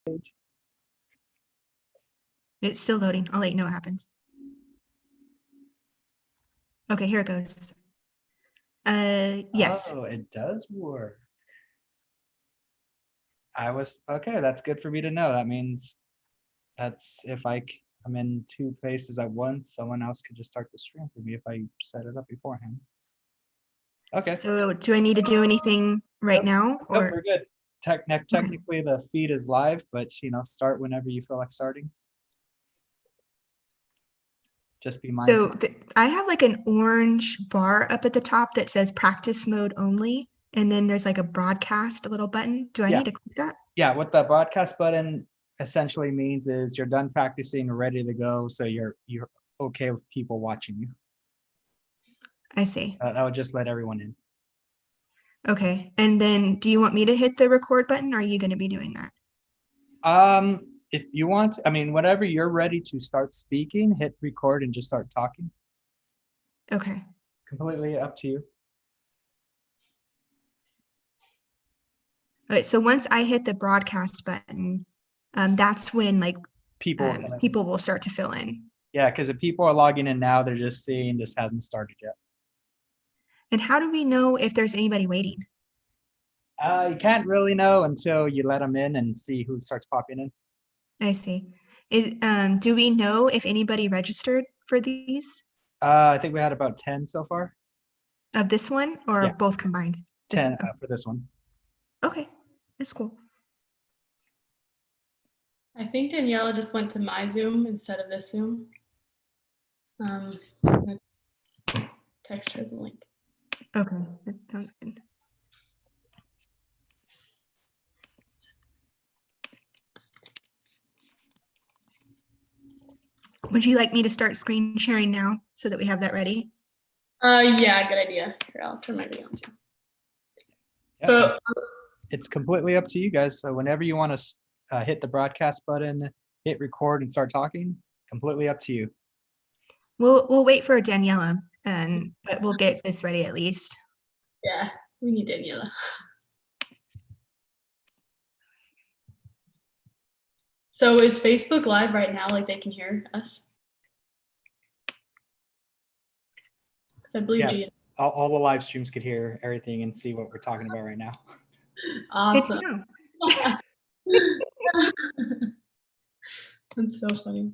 page. It's still loading. I'll let you know what happens. Okay, here it goes. Yes. Oh, it does work. Okay, that's good for me to know. That means that's if I'm in two places at once, someone else could just start the stream for me if I set it up beforehand. Okay. So do I need to do anything right now? Nope, Or we're good. Technically the feed is live, but start whenever you feel like starting. Just be mindful. so I have like an orange bar up at the top that says practice mode only. And then there's like a broadcast, a little button. Do I Yeah. need to click that? Yeah, what the broadcast button essentially means is you're done practicing, ready to go, so you're okay with people watching you. I see. That would just let everyone in. Okay. And then do you want me to hit the record button? Or are you going to be doing that? If you want, whenever you're ready to start speaking, hit record and just start talking. Okay. Completely up to you. All right. So once I hit the broadcast button, that's when like People will start to fill in. Yeah, because if people are logging in now, they're just seeing this hasn't started yet. And how do we know if there's anybody waiting? You can't really know until you let them in and see who starts popping in. I see. Do we know if anybody registered for these? I think we had about 10 so far. Of this one or Yeah. both combined? 10 for this one. Okay, that's cool. I think Daniela just went to my Zoom instead of this Zoom. Text her the link. Okay, that sounds good. Would you like me to start screen sharing now so that we have that ready? Yeah, good idea. Here, I'll turn my video on too. Yeah. So It's completely up to you guys. So whenever you want to hit the broadcast button, hit record and start talking, completely up to you. We'll wait for Daniela, but we'll get this ready at least. yeah, we need Daniela. So is Facebook Live right now? Like they can hear us? Because I believe Yes, all the live streams could hear everything and see what we're talking about right now. Awesome. That's so funny.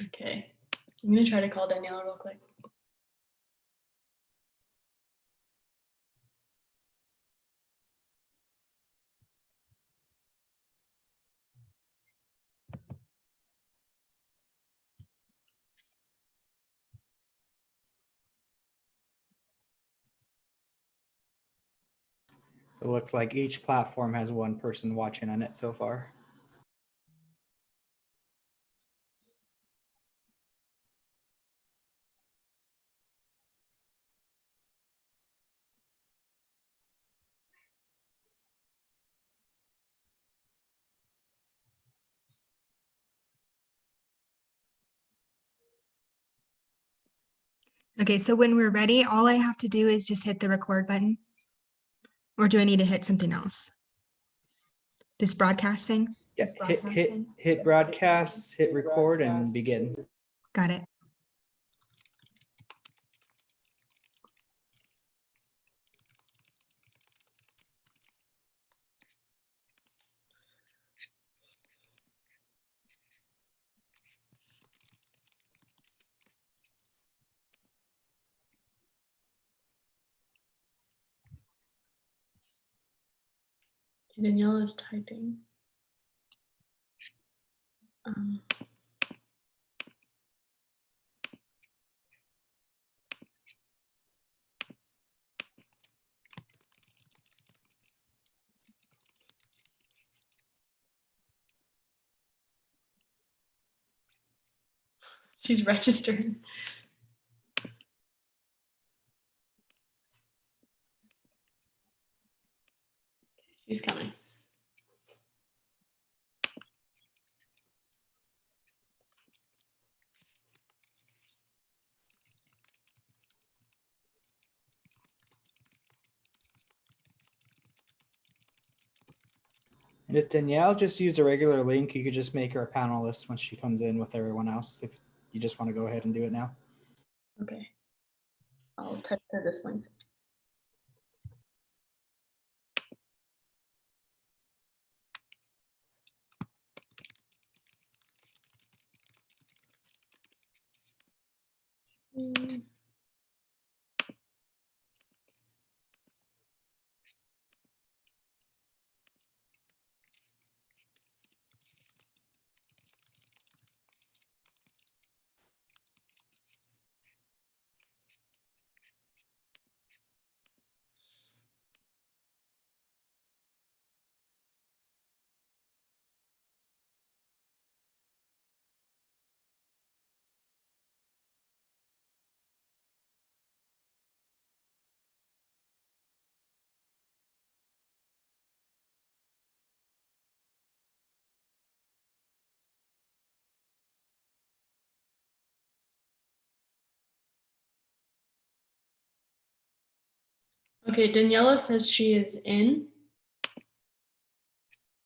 Okay, I'm gonna try to call Daniela real quick. It looks like each platform has one person watching on it so far. Okay, so when we're ready, all I have to do is just hit the record button. Or do I need to hit something else? This broadcast thing? Yeah, hit broadcasts, hit record, and begin. Got it. Daniela is typing. She's registered. She's coming. And if Danielle just used a regular link, you could just make her a panelist when she comes in with everyone else. If you just want to go ahead and do it now. Okay. I'll type her this link. Okay, Daniela says she is in.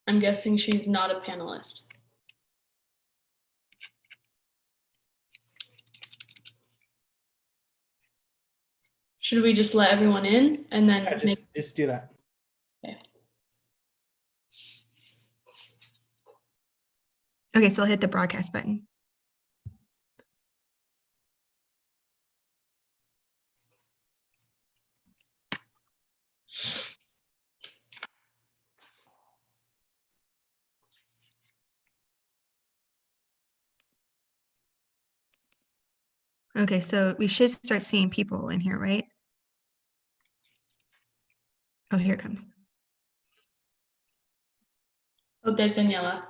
I'm guessing she's not a panelist. Should we just let everyone in and then Yeah, just do that. Okay. Okay, so I'll hit the broadcast button. Okay, so we should start seeing people in here, right? Oh, here it comes. Oh, there's Daniela.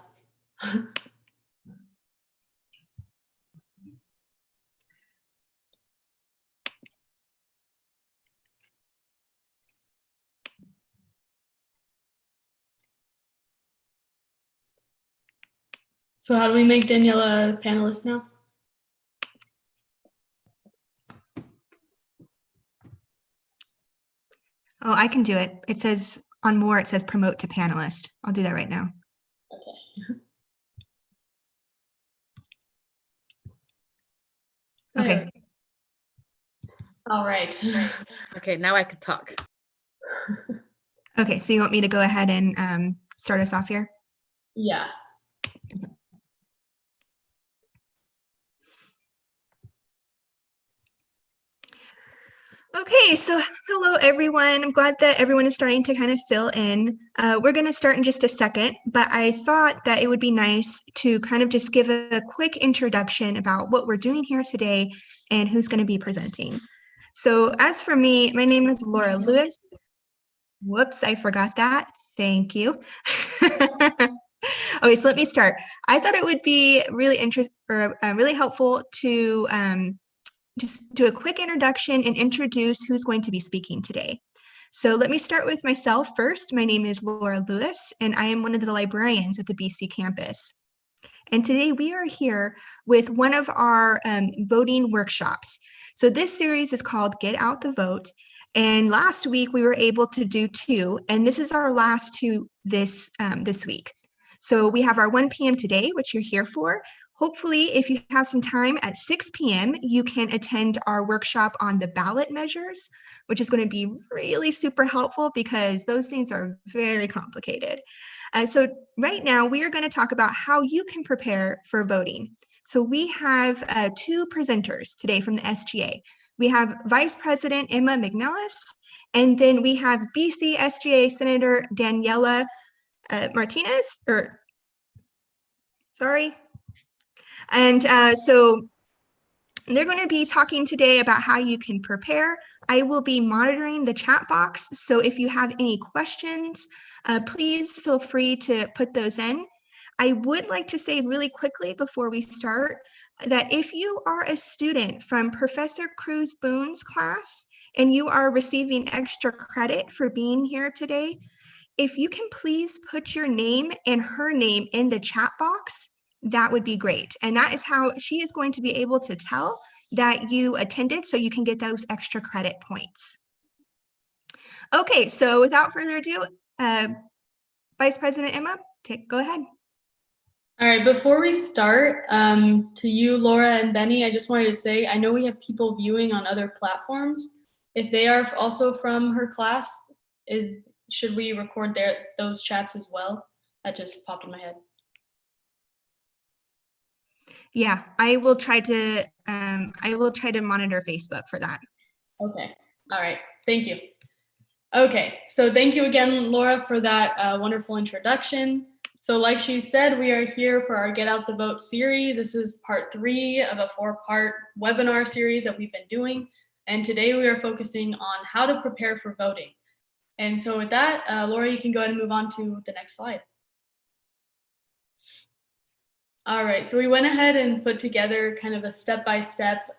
So how do we make Daniela a panelist now? Oh, I can do it. It says on more, it says promote to panelist. I'll do that right now. Okay. All right. Okay, now I can talk. Okay, so you want me to go ahead and start us off here? Yeah. Okay, so hello everyone. I'm glad that everyone is starting to kind of fill in. We're going to start in just a second, but I thought that it would be nice to kind of just give a quick introduction about what we're doing here today and who's going to be presenting. So as for me, my name is Laura Lewis. Whoops, I forgot that. Thank you. Okay, so let me start. I thought it would be really really helpful to just do a quick introduction and introduce who's going to be speaking today. So let me start with myself first. My name is Laura Lewis, and I am one of the librarians at the BC campus. And today we are here with one of our voting workshops. So this series is called Get Out the Vote. And last week we were able to do 2, and this is our last 2 this week. So we have our 1 p.m. today, which you're here for. Hopefully, if you have some time at 6 p.m., you can attend our workshop on the ballot measures, which is going to be really super helpful because those things are very complicated. So right now, we are going to talk about how you can prepare for voting. So we have 2 presenters today from the SGA. We have Vice President Emma McNellis, and then we have BCSGA Senator Daniela Martinez, And so they're going to be talking today about how you can prepare. I will be monitoring the chat box. So if you have any questions, please feel free to put those in. I would like to say really quickly before we start that if you are a student from Professor Cruz Boone's class and you are receiving extra credit for being here today, if you can please put your name and her name in the chat box, that would be great. And that is how she is going to be able to tell that you attended so you can get those extra credit points. Okay, so without further ado, Vice President Emma, go ahead. All right, before we start, to you, Laura and Benny, I just wanted to say, I know we have people viewing on other platforms. If they are also from her class, should we record those chats as well? That just popped in my head. Yeah, I will try to monitor Facebook for that. Okay, all right, thank you. Okay, so thank you again, Laura, for that wonderful introduction. So like she said, we are here for our Get Out the Vote series. This is part 3 of a 4-part webinar series that we've been doing. And today we are focusing on how to prepare for voting. And so with that, Laura, you can go ahead and move on to the next slide. All right, so we went ahead and put together kind of a step-by-step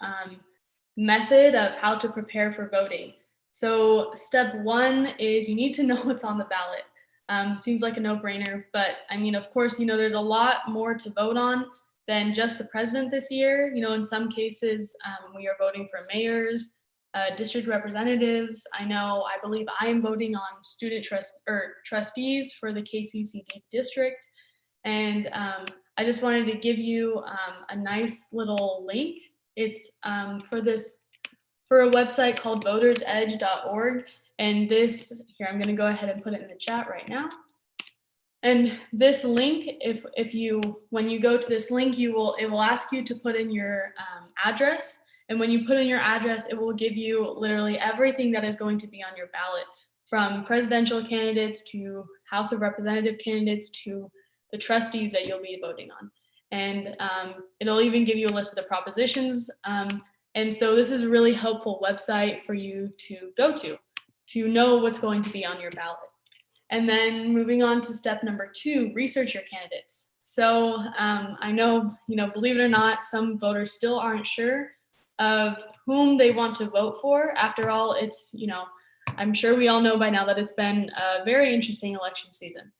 method of how to prepare for voting. So step 1 is you need to know what's on the ballot. Seems like a no-brainer, but I mean, of course, there's a lot more to vote on than just the president this year. In some cases, we are voting for mayors, district representatives. I believe I am voting on student trustees for the KCCD district. And I just wanted to give you a nice little link. It's for a website called votersedge.org. And this, here, I'm going to go ahead and put it in the chat right now. And this link, when you go to this link, it will ask you to put in your address. And when you put in your address, it will give you literally everything that is going to be on your ballot, from presidential candidates to House of Representative candidates to the trustees that you'll be voting on. And it'll even give you a list of the propositions. And so this is a really helpful website for you to go to know what's going to be on your ballot. And then moving on to step number 2, research your candidates. So I know, believe it or not, some voters still aren't sure of whom they want to vote for. After all, it's, I'm sure we all know by now that it's been a very interesting election season.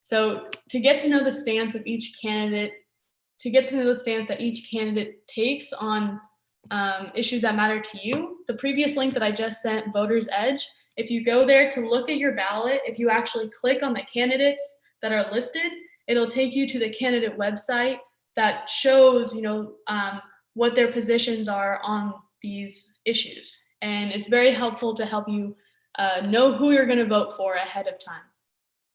So to get to know the stance of each candidate, that each candidate takes on issues that matter to you, the previous link that I just sent, Voters Edge, if you go there to look at your ballot, if you actually click on the candidates that are listed, it'll take you to the candidate website that shows, what their positions are on these issues. And it's very helpful to help you know who you're going to vote for ahead of time.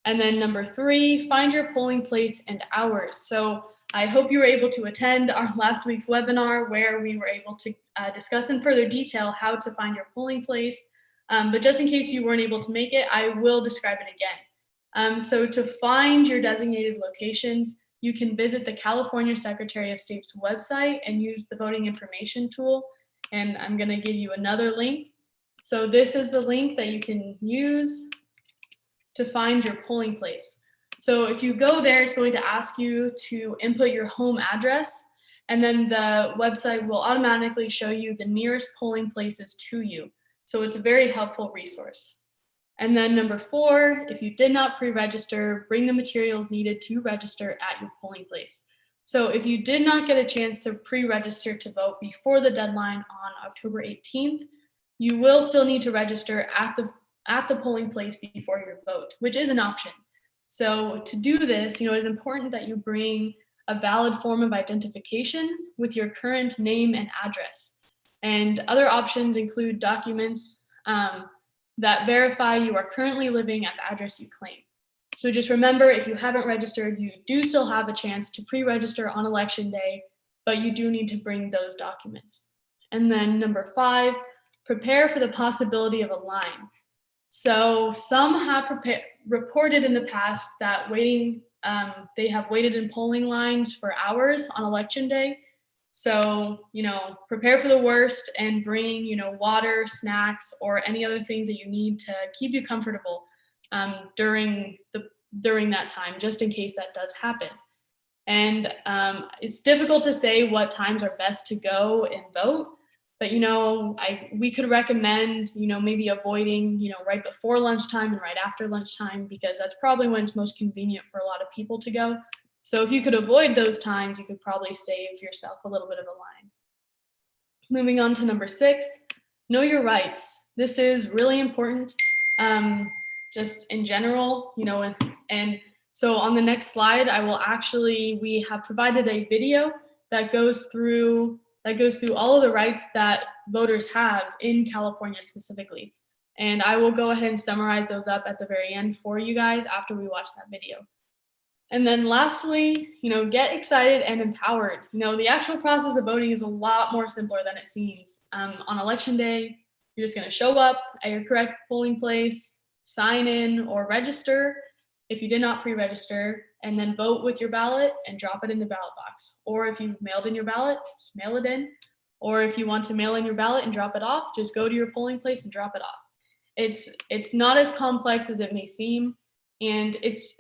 And then number 3, find your polling place and hours. So I hope you were able to attend our last week's webinar where we were able to discuss in further detail how to find your polling place. But just in case you weren't able to make it, I will describe it again. So to find your designated locations, you can visit the California Secretary of State's website and use the voting information tool. And I'm going to give you another link. So this is the link that you can use to find your polling place. So if you go there, it's going to ask you to input your home address, and then the website will automatically show you the nearest polling places to you. So it's a very helpful resource. And then number 4, if you did not pre-register, bring the materials needed to register at your polling place. So if you did not get a chance to pre-register to vote before the deadline on October 18th, you will still need to register at the polling place before your vote, which is an option. So to do this, it is important that you bring a valid form of identification with your current name and address. And other options include documents that verify you are currently living at the address you claim. So just remember, if you haven't registered, you do still have a chance to pre-register on election day, but you do need to bring those documents. And then number 5, prepare for the possibility of a line. So some have reported in the past that they have waited in polling lines for hours on election day. So, prepare for the worst and bring, water, snacks, or any other things that you need to keep you comfortable during that time, just in case that does happen. And it's difficult to say what times are best to go and vote. But, we could recommend, maybe avoiding, right before lunchtime and right after lunchtime, because that's probably when it's most convenient for a lot of people to go. So if you could avoid those times, you could probably save yourself a little bit of a line. Moving on to number 6, know your rights. This is really important, just in general, and So on the next slide, we have provided a video that goes through all of the rights that voters have in California specifically. And I will go ahead and summarize those up at the very end for you guys after we watch that video. And then lastly, get excited and empowered. The actual process of voting is a lot more simpler than it seems. On election day, you're just going to show up at your correct polling place, sign in or register if you did not pre-register, and then vote with your ballot and drop it in the ballot box. Or if you've mailed in your ballot, just mail it in. Or if you want to mail in your ballot and drop it off, just go to your polling place and drop it off. It's not as complex as it may seem. And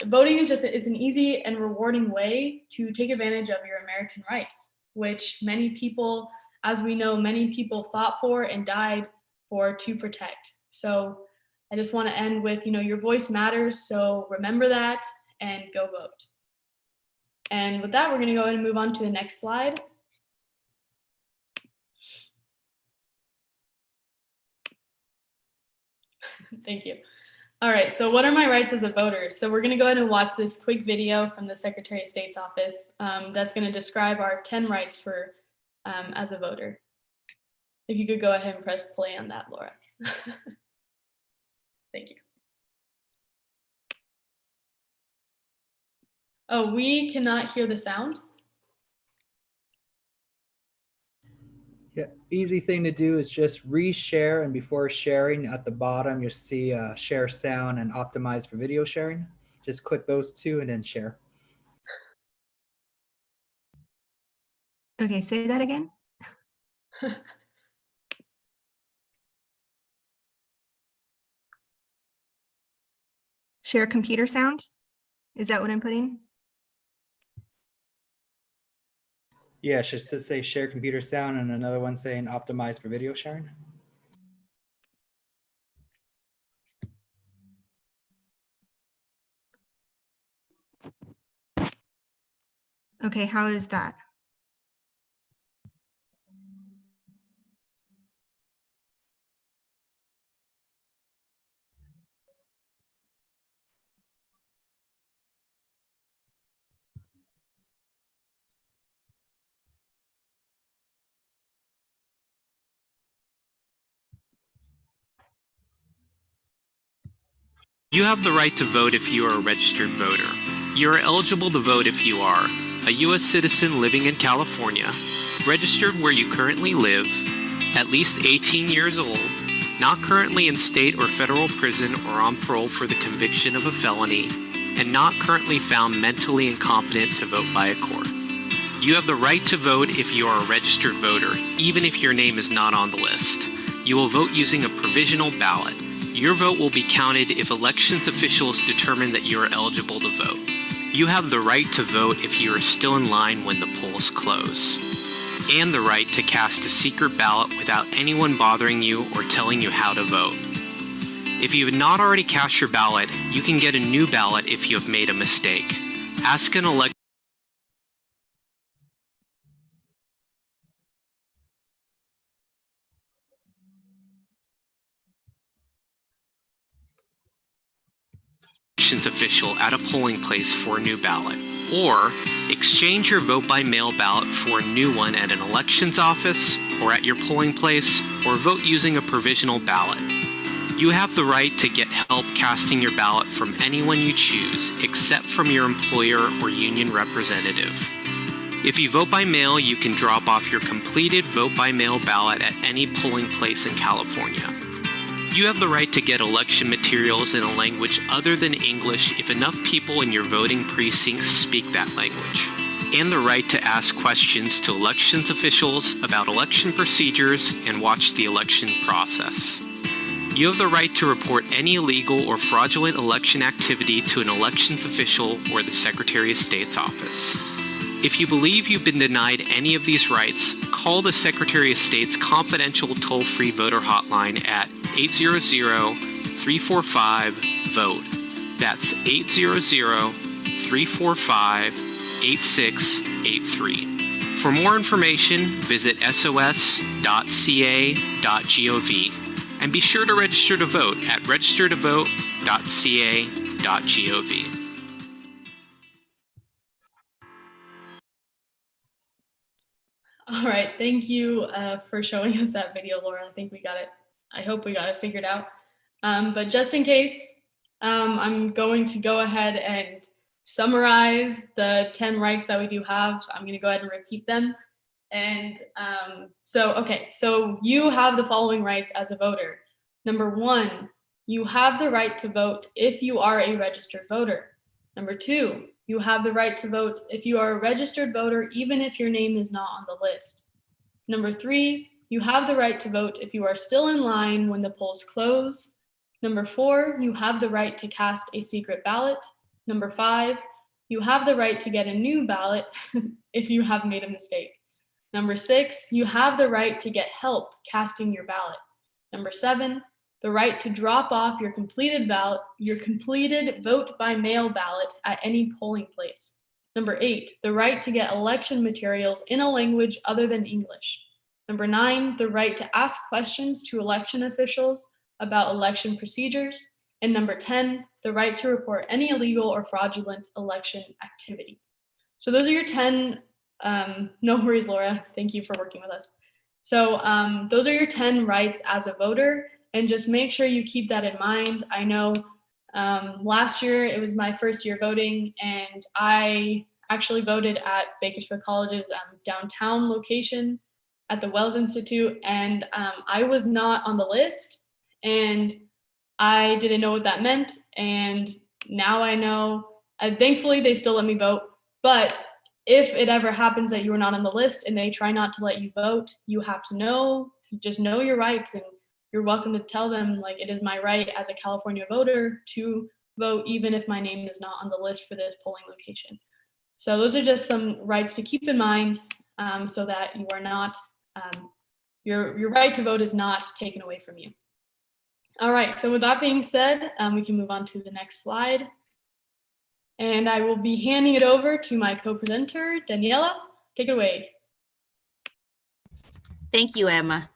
voting is it's an easy and rewarding way to take advantage of your American rights, which many people, as we know, many people fought for and died for to protect. So I just want to end with, your voice matters. So remember that and go vote. And with that, we're going to go ahead and move on to the next slide. Thank you. All right, so what are my rights as a voter? So we're going to go ahead and watch this quick video from the Secretary of State's office that's going to describe our 10 rights for as a voter. If you could go ahead and press play on that, Laura. Thank you. Oh, we cannot hear the sound. Yeah, easy thing to do is just reshare, and before sharing at the bottom, you'll see share sound and optimize for video sharing. Just click those two and then share. Okay, say that again. Share computer sound? Is that what I'm putting? Yeah, it should say share computer sound and another one saying optimize for video sharing. Okay, how is that? You have the right to vote if you are a registered voter. You are eligible to vote if you are a U.S. citizen living in California, registered where you currently live, at least 18 years old, not currently in state or federal prison or on parole for the conviction of a felony, and not currently found mentally incompetent to vote by a court. You have the right to vote if you are a registered voter, even if your name is not on the list. You will vote using a provisional ballot. Your vote will be counted if elections officials determine that you are eligible to vote. You have the right to vote if you are still in line when the polls close, and the right to cast a secret ballot without anyone bothering you or telling you how to vote. If you have not already cast your ballot, you can get a new ballot if you have made a mistake. Ask an elections official at a polling place for a new ballot, or exchange your vote by mail ballot for a new one at an elections office or at your polling place, or vote using a provisional ballot. You have the right to get help casting your ballot from anyone you choose, except from your employer or union representative. If you vote by mail, you can drop off your completed vote by mail ballot at any polling place in California. You have the right to get election materials in a language other than English if enough people in your voting precinct speak that language, and the right to ask questions to elections officials about election procedures and watch the election process. You have the right to report any illegal or fraudulent election activity to an elections official or the Secretary of State's office. If you believe you've been denied any of these rights, call the Secretary of State's confidential toll-free voter hotline at 800-345-VOTE. That's 800-345-8683. For more information, visit sos.ca.gov. And be sure to register to vote at registertovote.ca.gov. All right, thank you for showing us that video, Laura. I think we got it. I hope we got it figured out. But just in case, I'm going to go ahead and summarize the 10 rights that we do have. I'm going to go ahead and repeat them. And so you have the following rights as a voter. Number 1, you have the right to vote if you are a registered voter. Number 2, you have the right to vote if you are a registered voter, even if your name is not on the list. Number 3, you have the right to vote if you are still in line when the polls close. Number 4, you have the right to cast a secret ballot. Number 5, you have the right to get a new ballot if you have made a mistake. Number 6, you have the right to get help casting your ballot. Number 7, the right to drop off your completed vote by mail ballot at any polling place. Number 8, the right to get election materials in a language other than English. Number 9, the right to ask questions to election officials about election procedures. And number 10, the right to report any illegal or fraudulent election activity. So those are your 10, no worries, Laura, thank you for working with us. So those are your 10 rights as a voter, and just make sure you keep that in mind. I know last year it was my first year voting, and I actually voted at Bakersfield College's downtown location at the Wells Institute, and I was not on the list, and I didn't know what that meant, and now I know. Thankfully, they still let me vote, but if it ever happens that you are not on the list and they try not to let you vote, you have to just know your rights, and you're welcome to tell them, like, it is my right as a California voter to vote even if my name is not on the list for this polling location. So those are just some rights to keep in mind, so that you are not, your right to vote is not taken away from you. All right, so with that being said, we can move on to the next slide. And I will be handing it over to my co-presenter, Daniela. Take it away. Thank you, Emma.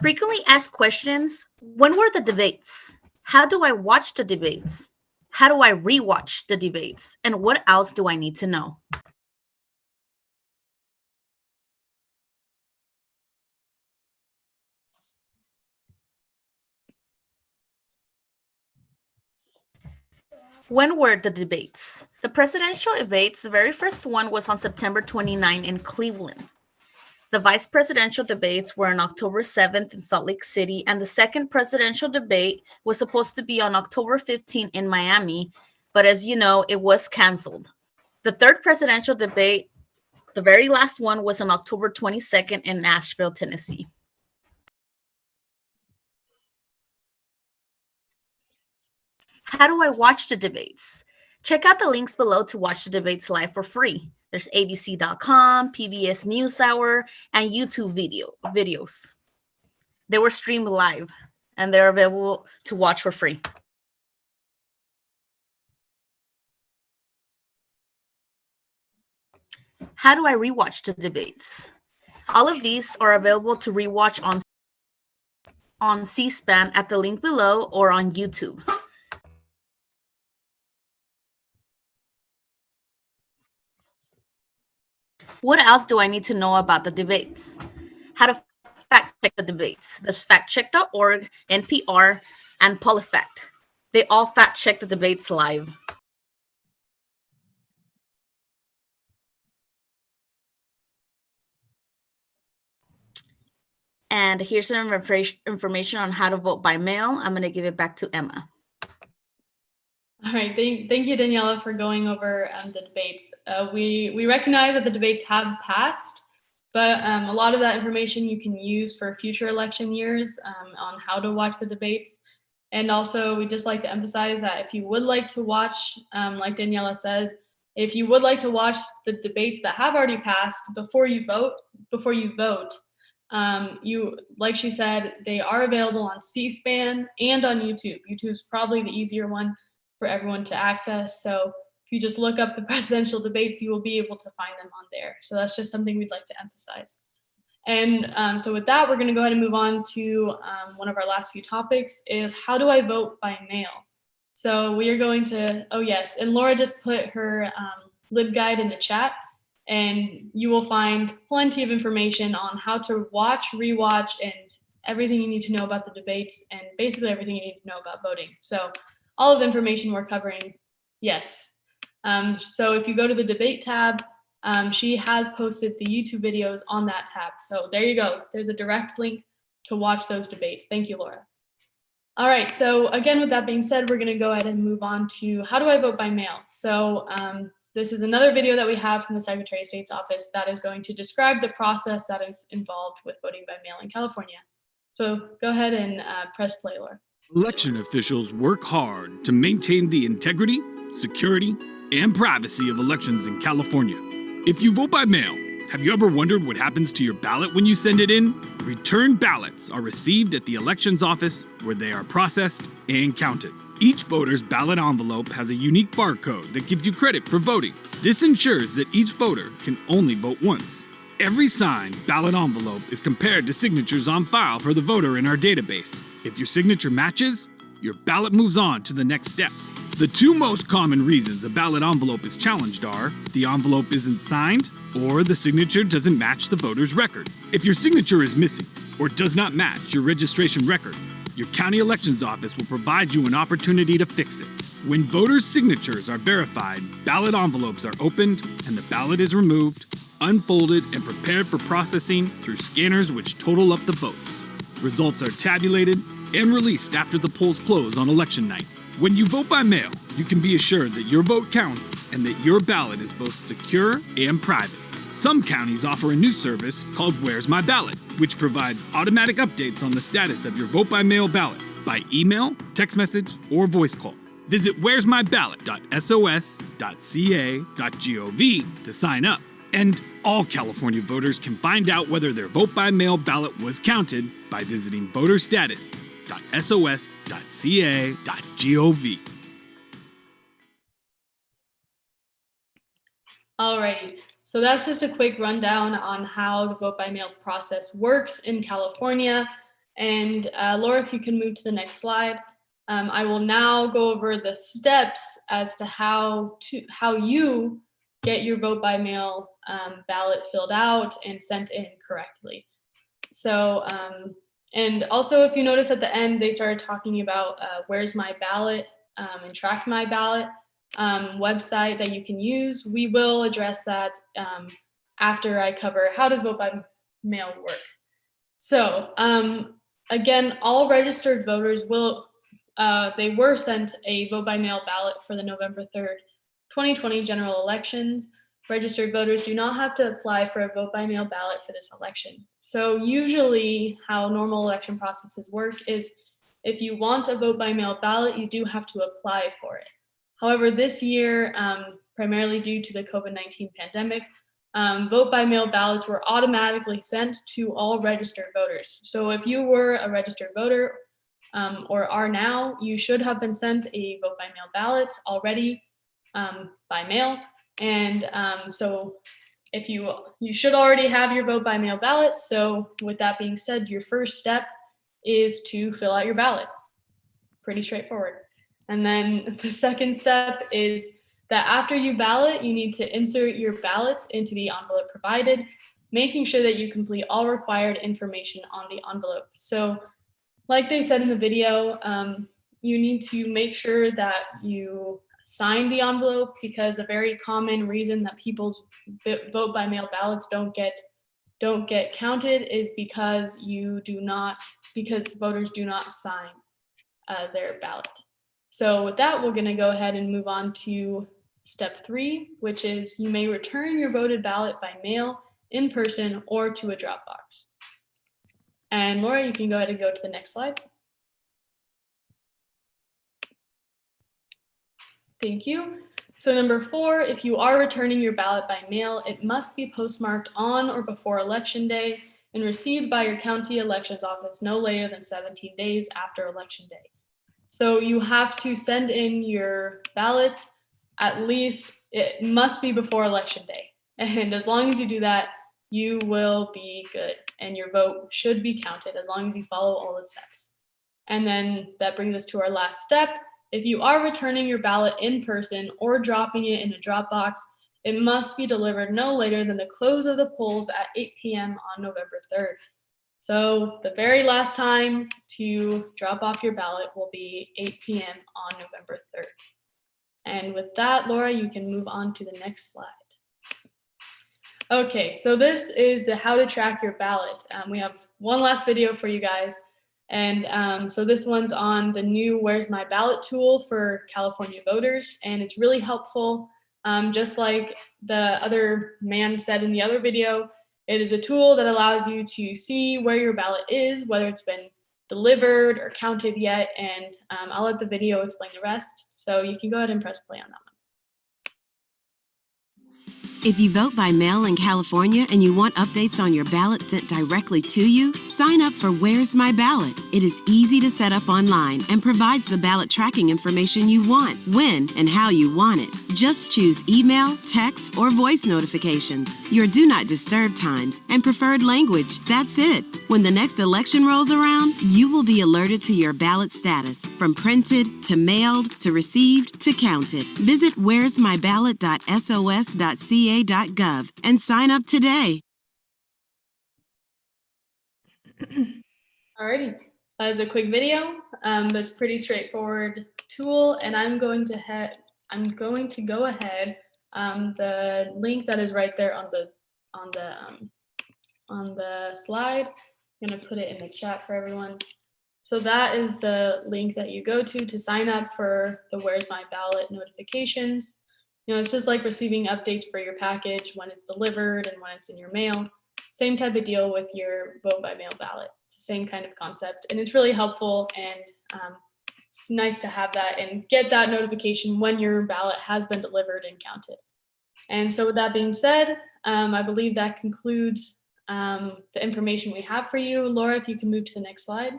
Frequently asked questions. When were the debates? How do I watch the debates? How do I rewatch the debates? And what else do I need to know? When were the debates? The presidential debates, the very first one was on September 29 in Cleveland. The vice presidential debates were on October 7th in Salt Lake City, and the second presidential debate was supposed to be on October 15 in Miami, but as you know, it was canceled. The third presidential debate, the very last one, was on October 22nd in Nashville, Tennessee. How do I watch the debates? Check out the links below to watch the debates live for free. There's abc.com, PBS NewsHour, and YouTube videos. They were streamed live, and they're available to watch for free. How do I rewatch the debates? All of these are available to rewatch on C-SPAN at the link below or on YouTube. What else do I need to know about the debates? How to fact check the debates. There's factcheck.org, NPR, and PolitiFact. They all fact check the debates live. And here's some information on how to vote by mail. I'm going to give it back to Emma. All right, thank you, Daniela, for going over the debates. We recognize that the debates have passed, but a lot of that information you can use for future election years on how to watch the debates. And also, we'd just like to emphasize that if you would like to watch, like Daniela said, if you would like to watch the debates that have already passed before you vote, like she said, they are available on C-SPAN and on YouTube. YouTube's probably the easier one for everyone to access. So if you just look up the presidential debates, you will be able to find them on there. So that's just something we'd like to emphasize. And so with that, we're going to go ahead and move on to one of our last few topics is how do I vote by mail? So we are going to, oh yes, and Laura just put her LibGuide in the chat. and you will find plenty of information on how to watch, rewatch, and everything you need to know about the debates, and basically everything you need to know about voting. So all of the information we're covering, yes. So if you go to the debate tab, she has posted the YouTube videos on that tab. So there you go. There's a direct link to watch those debates. Thank you, Laura. All right, so again, with that being said, we're gonna go ahead and move on to how do I vote by mail? So this is another video that we have from the Secretary of State's office that is going to describe the process that is involved with voting by mail in California. So go ahead and press play, Laura. Election officials work hard to maintain the integrity, security, and privacy of elections in California. If you vote by mail, have you ever wondered what happens to your ballot when you send it in? Returned ballots are received at the elections office where they are processed and counted. Each voter's ballot envelope has a unique barcode that gives you credit for voting. This ensures that each voter can only vote once. Every signed ballot envelope is compared to signatures on file for the voter in our database. If your signature matches, your ballot moves on to the next step. The two most common reasons a ballot envelope is challenged are the envelope isn't signed or the signature doesn't match the voter's record. If your signature is missing or does not match your registration record, your county elections office will provide you an opportunity to fix it. When voters' signatures are verified, ballot envelopes are opened and the ballot is removed, unfolded, and prepared for processing through scanners which total up the votes. Results are tabulated and released after the polls close on election night. When you vote by mail, you can be assured that your vote counts and that your ballot is both secure and private. Some counties offer a new service called Where's My Ballot, which provides automatic updates on the status of your vote by mail ballot by email, text message, or voice call. Visit where'smyballot.sos.ca.gov to sign up. And all California voters can find out whether their vote by mail ballot was counted by visiting voterstatus.sos.ca.gov. Alrighty, so that's just a quick rundown on how the vote by mail process works in California. And Laura, if you can move to the next slide. I will now go over the steps as to how you get your vote by mail ballot filled out and sent in correctly. So, and also if you notice at the end, they started talking about Where's My Ballot and Track My Ballot website that you can use. We will address that after I cover how does vote by mail work. So again, all registered voters they were sent a vote by mail ballot for the November 3rd, 2020 general elections. Registered voters do not have to apply for a vote by mail ballot for this election. So usually how normal election processes work is if you want a vote by mail ballot, you do have to apply for it. However, this year, primarily due to the COVID-19 pandemic, vote by mail ballots were automatically sent to all registered voters. So if you were a registered voter or are now, you should have been sent a vote by mail ballot already by mail. And so if you should already have your vote by mail ballot. So with that being said, your first step is to fill out your ballot. Pretty straightforward. And then the second step is that after you ballot, you need to insert your ballot into the envelope provided, making sure that you complete all required information on the envelope. So like they said in the video, you need to make sure that you sign the envelope, because a very common reason that people's vote by mail ballots don't get counted is because voters do not sign their ballot. So with that, we're going to go ahead and move on to step 3, which is you may return your voted ballot by mail, in person, or to a drop box. And Laura, you can go ahead and go to the next slide. Thank you. So number 4, if you are returning your ballot by mail, it must be postmarked on or before Election Day and received by your county elections office no later than 17 days after Election Day. So you have to send in your ballot, at least it must be before Election Day. And as long as you do that, you will be good and your vote should be counted as long as you follow all the steps. And then that brings us to our last step. If you are returning your ballot in person or dropping it in a drop box, It must be delivered no later than the close of the polls at 8 p.m. on November 3rd. So the very last time to drop off your ballot will be 8 p.m. on November 3rd. And with that, Laura, you can move on to the next slide. Okay, so this is the how to track your ballot. We have one last video for you guys. And so this one's on the new Where's My Ballot tool for California voters. And it's really helpful. Just like the other man said in the other video, it is a tool that allows you to see where your ballot is, whether it's been delivered or counted yet. And I'll let the video explain the rest. So you can go ahead and press play on that one. If you vote by mail in California and you want updates on your ballot sent directly to you, sign up for Where's My Ballot. It is easy to set up online and provides the ballot tracking information you want, when and how you want it. Just choose email, text, or voice notifications, your do not disturb times, and preferred language. That's it. When the next election rolls around, you will be alerted to your ballot status, from printed to mailed to received to counted. Visit where'smyballot.sos.ca.gov and sign up today. Alrighty, that is a quick video, but it's pretty straightforward tool, and I'm going to go ahead. The link that is right there on the slide, I'm going to put it in the chat for everyone. So that is the link that you go to sign up for the Where's My Ballot notifications. You know, it's just like receiving updates for your package when it's delivered and when it's in your mail. Same type of deal with your vote by mail ballot. It's the same kind of concept, and it's really helpful, and it's nice to have that and get that notification when your ballot has been delivered and counted. And so with that being said, I believe that concludes the information we have for you. Laura, if you can move to the next slide.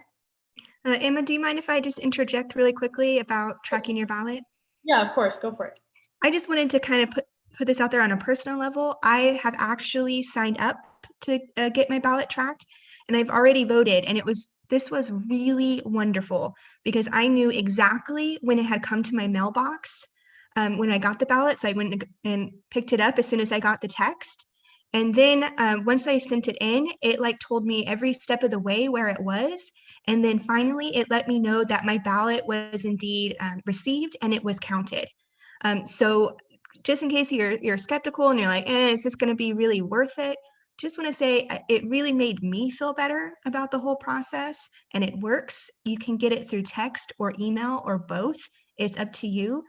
Emma, do you mind if I just interject really quickly about tracking your ballot? Yeah, of course, go for it. I just wanted to kind of put this out there on a personal level. I have actually signed up to get my ballot tracked, and I've already voted, and this was really wonderful because I knew exactly when it had come to my mailbox when I got the ballot. So I went and picked it up as soon as I got the text. And then once I sent it in, it like told me every step of the way where it was. And then finally, it let me know that my ballot was indeed received and it was counted. So just in case you're skeptical and you're like, is this going to be really worth it? Just want to say it really made me feel better about the whole process, and it works. You can get it through text or email or both. It's up to you.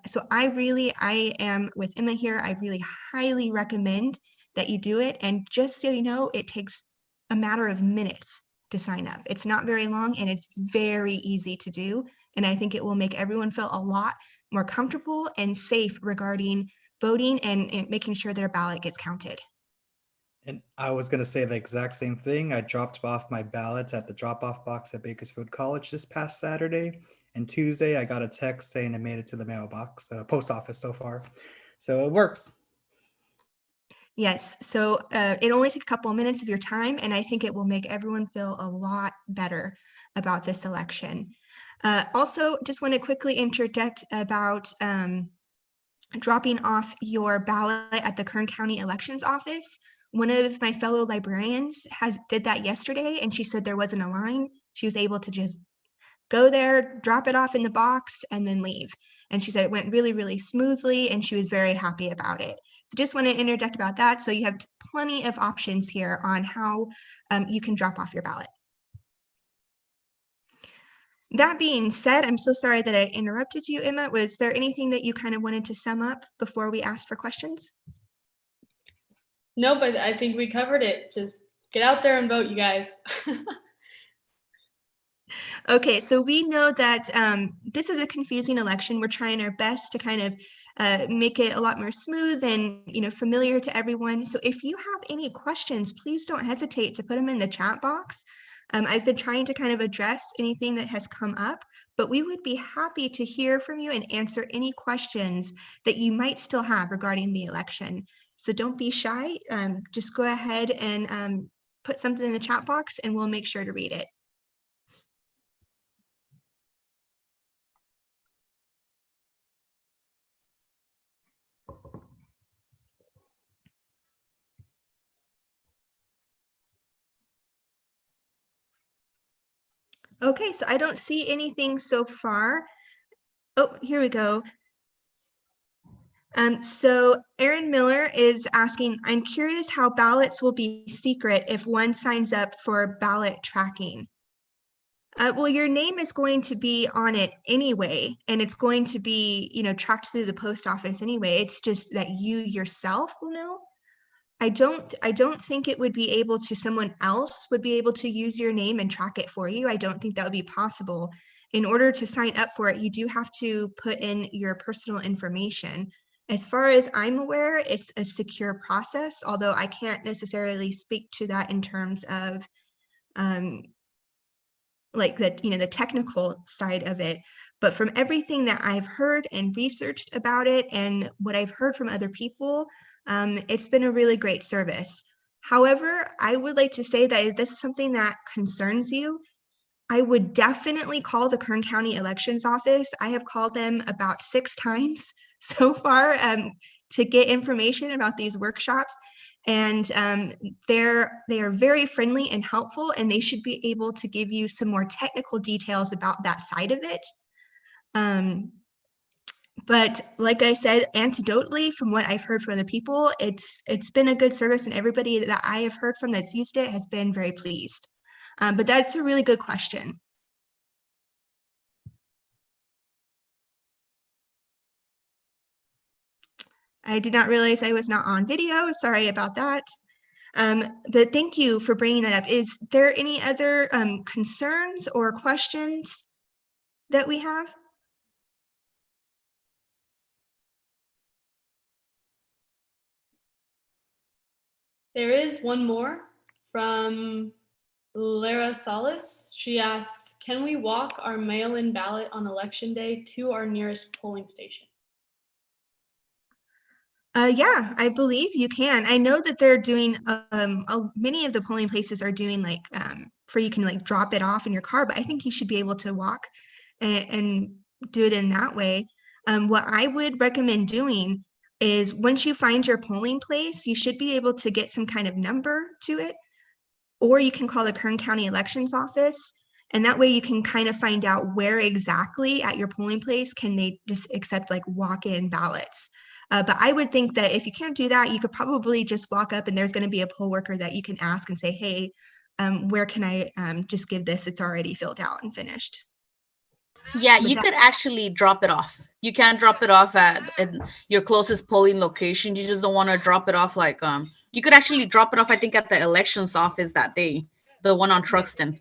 So I am with Emma here. I really highly recommend that you do it. And just so you know, it takes a matter of minutes to sign up. It's not very long and it's very easy to do. And I think it will make everyone feel a lot more comfortable and safe regarding voting and making sure their ballot gets counted. And I was going to say the exact same thing. I dropped off my ballots at the drop-off box at Bakersfield College this past Saturday. And Tuesday, I got a text saying it made it to the mailbox, post office so far. So it works. Yes, so it only takes a couple of minutes of your time, and I think it will make everyone feel a lot better about this election. Also, just want to quickly interject about dropping off your ballot at the Kern County Elections Office. One of my fellow librarians did that yesterday, and she said there wasn't a line. She was able to just go there, drop it off in the box, and then leave. And she said it went really, really smoothly, and she was very happy about it. So just want to interject about that. So you have plenty of options here on how you can drop off your ballot. That being said, I'm so sorry that I interrupted you, Emma. Was there anything that you kind of wanted to sum up before we asked for questions? No, but I think we covered it. Just get out there and vote, you guys. Okay, so we know that this is a confusing election. We're trying our best to kind of make it a lot more smooth and familiar to everyone. So if you have any questions, please don't hesitate to put them in the chat box. I've been trying to kind of address anything that has come up, but we would be happy to hear from you and answer any questions that you might still have regarding the election. So don't be shy. Just go ahead and put something in the chat box and we'll make sure to read it. Okay, so I don't see anything so far. Oh, here we go. So Aaron Miller is asking, I'm curious how ballots will be secret if one signs up for ballot tracking. Well, your name is going to be on it anyway, and it's going to be, tracked through the post office anyway. It's just that you yourself will know. I don't think it would be able to, someone else would be able to use your name and track it for you. I don't think that would be possible. In order to sign up for it, you do have to put in your personal information. As far as I'm aware, it's a secure process, although I can't necessarily speak to that in terms of like the technical side of it. But from everything that I've heard and researched about it and what I've heard from other people, it's been a really great service. However, I would like to say that if this is something that concerns you, I would definitely call the Kern County Elections Office. I have called them about 6 times so far to get information about these workshops. And they are very friendly and helpful, and they should be able to give you some more technical details about that side of it. But like I said, anecdotally, from what I've heard from other people, it's been a good service, and everybody that I have heard from that's used it has been very pleased. But that's a really good question. I did not realize I was not on video. Sorry about that. But thank you for bringing that up. Is there any other concerns or questions that we have? There is one more from Lara Salas. She asks, can we walk our mail-in ballot on election day to our nearest polling station? Yeah, I believe you can. I know that they're doing, many of the polling places are doing like, for you can like drop it off in your car, but I think you should be able to walk and do it in that way. What I would recommend doing is once you find your polling place, you should be able to get some kind of number to it, or you can call the Kern County Elections Office. And that way you can kind of find out where exactly at your polling place can they just accept like walk-in ballots. But I would think that if you can't do that, you could probably just walk up and there's going to be a poll worker that you can ask and say, hey, where can I just give this? It's already filled out and finished. Yeah, you could actually drop it off. You can drop it off at your closest polling location. You just don't want to drop it off like you could actually drop it off, I think, at the elections office that day, the one on Truxton.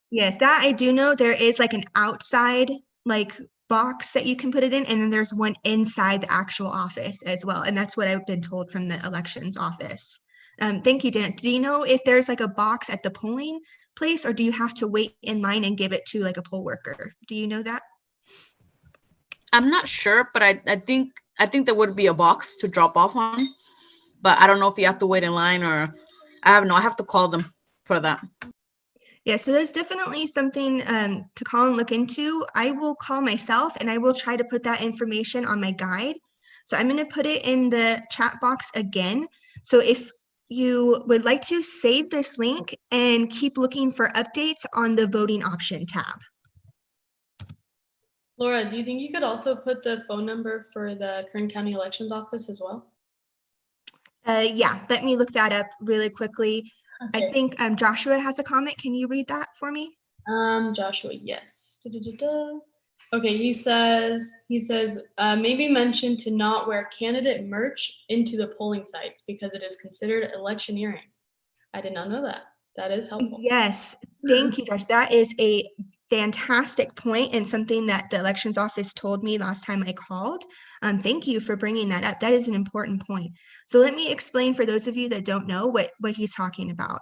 Yes, that I do know. There is like an outside like box that you can put it in, and then there's one inside the actual office as well. And that's what I've been told from the elections office. Thank you, Dan. Do you know if there's like a box at the polling place, or do you have to wait in line and give it to like a poll worker? Do you know that? I'm not sure, but I think there would be a box to drop off on, but I don't know if you have to wait in line or I have to call them for that. Yeah, so that's definitely something to call and look into. I will call myself and I will try to put that information on my guide. So I'm going to put it in the chat box again. So if you would like to save this link and keep looking for updates on the voting option tab. Laura, do you think you could also put the phone number for the Kern County Elections Office as well? Yeah, let me look that up really quickly. Okay. I think Joshua has a comment. Can you read that for me? Joshua, yes. Okay, he says maybe mention to not wear candidate merch into the polling sites because it is considered electioneering. I did not know that. That is helpful. Yes, thank you, Josh. That is a fantastic point and something that the elections office told me last time I called. Thank you for bringing that up. That is an important point. So let me explain for those of you that don't know what he's talking about.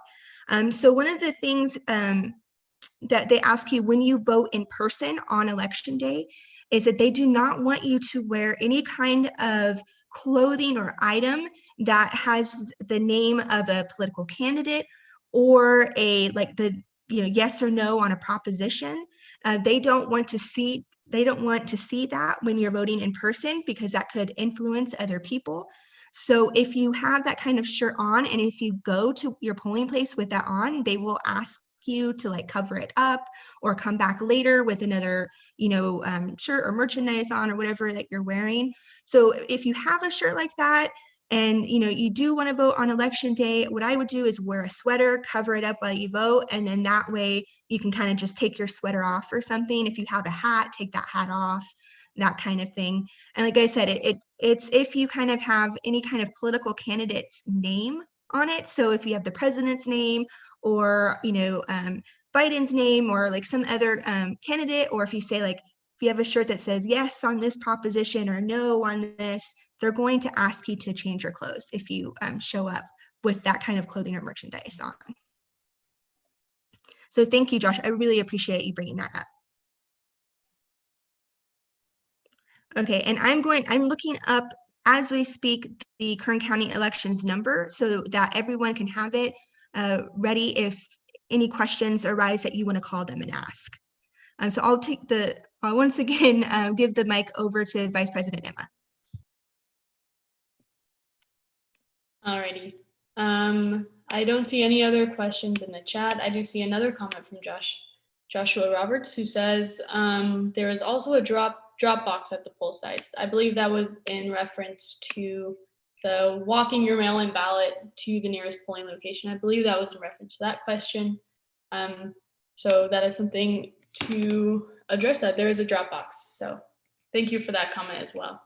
So one of the things that they ask you when you vote in person on election day is that they do not want you to wear any kind of clothing or item that has the name of a political candidate or a yes or no on a proposition. They don't want to see that when you're voting in person because that could influence other people. So if you have that kind of shirt on and if you go to your polling place with that on, they will ask you to like cover it up or come back later with another, shirt or merchandise on or whatever that you're wearing. So if you have a shirt like that, and you do want to vote on election day, what I would do is wear a sweater, cover it up while you vote, and then that way you can kind of just take your sweater off or something. If you have a hat, take that hat off, that kind of thing. And like I said, it's if you kind of have any kind of political candidate's name on it. So if you have the president's name or Biden's name or like some other candidate, or if you say like, if you have a shirt that says yes on this proposition or no on this, they're going to ask you to change your clothes if you show up with that kind of clothing or merchandise on. So thank you, Josh. I really appreciate you bringing that up. Okay, and I'm looking up as we speak the Kern County elections number so that everyone can have it ready if any questions arise that you want to call them and ask. So I'll take once again, give the mic over to Vice President Emma. Alrighty. I don't see any other questions in the chat. I do see another comment from Joshua Roberts, who says there is also a drop box at the poll sites. I believe that was in reference to the walking your mail-in ballot to the nearest polling location. I believe that was in reference to that question. So that is something to address, that there is a drop box. So thank you for that comment as well.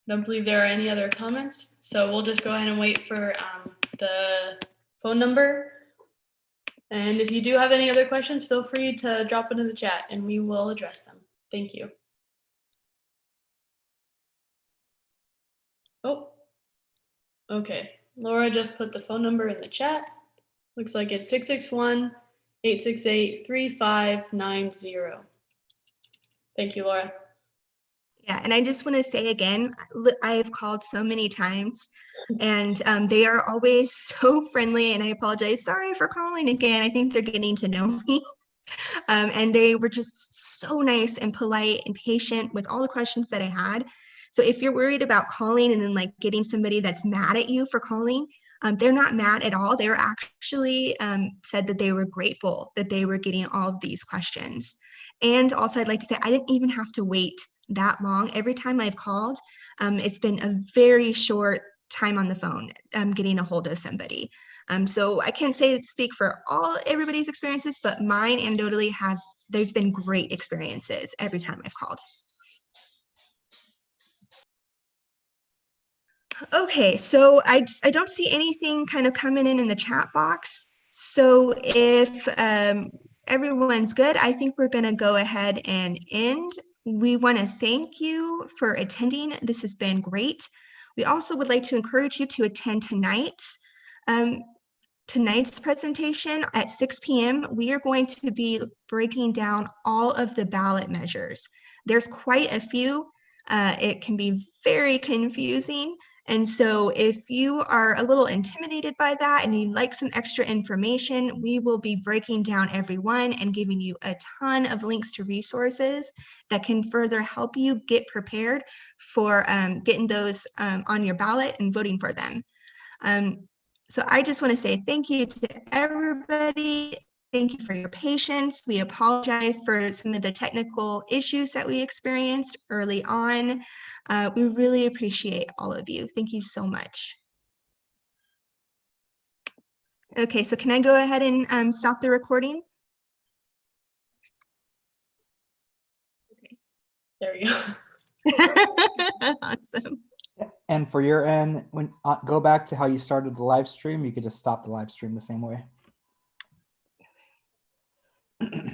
I don't believe there are any other comments, so we'll just go ahead and wait for the phone number. And if you do have any other questions, feel free to drop into the chat and we will address them. Thank you. Oh, okay. Laura just put the phone number in the chat. Looks like it's 661-868-3590. Thank you, Laura. Yeah, and I just want to say again, I have called so many times and they are always so friendly, and I apologize. Sorry for calling again. I think they're getting to know me. And they were just so nice and polite and patient with all the questions that I had. So if you're worried about calling and then like getting somebody that's mad at you for calling, they're not mad at all. They were actually said that they were grateful that they were getting all of these questions. And also I'd like to say, I didn't even have to wait that long. Every time I've called, it's been a very short time on the phone getting a hold of somebody. So I can't speak for everybody's experiences, but mine anecdotally they've been great experiences every time I've called. Okay, so I don't see anything kind of coming in the chat box. So if everyone's good, I think we're going to go ahead and end. We want to thank you for attending. This has been great. We also would like to encourage you to attend tonight's presentation at 6 p.m. We are going to be breaking down all of the ballot measures. There's quite a few. It can be very confusing. And so if you are a little intimidated by that and you'd like some extra information, we will be breaking down every one and giving you a ton of links to resources that can further help you get prepared for getting those on your ballot and voting for them. So I just want to say thank you to everybody. Thank you for your patience. We apologize for some of the technical issues that we experienced early on. We really appreciate all of you. Thank you so much. Okay, so can I go ahead and stop the recording? Okay. There we go. Awesome. And for your end, when go back to how you started the live stream, you could just stop the live stream the same way.